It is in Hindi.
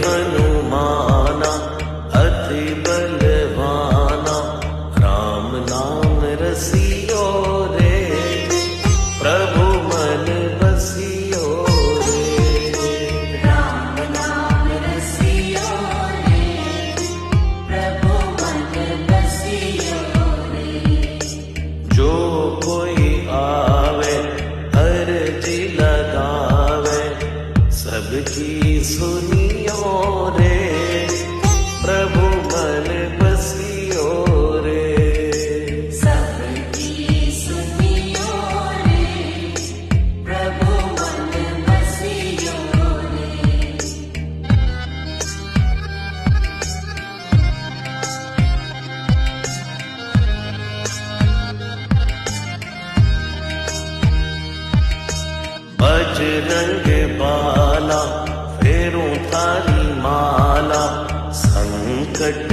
हनुमाना अति बलवाना, राम नाम रसियो रे, प्रभु मन बसियो रे। राम नाम रसियो रे, प्रभु मन बसियो रे। जो कोई आवे अर्जी लगावे, सबकी सुनियो रे, प्रभु मन बसियो रे। सबकी सुनियो रे, प्रभु मन बसियो रे। बजरंग बाला फेरूं थारी माला, संकट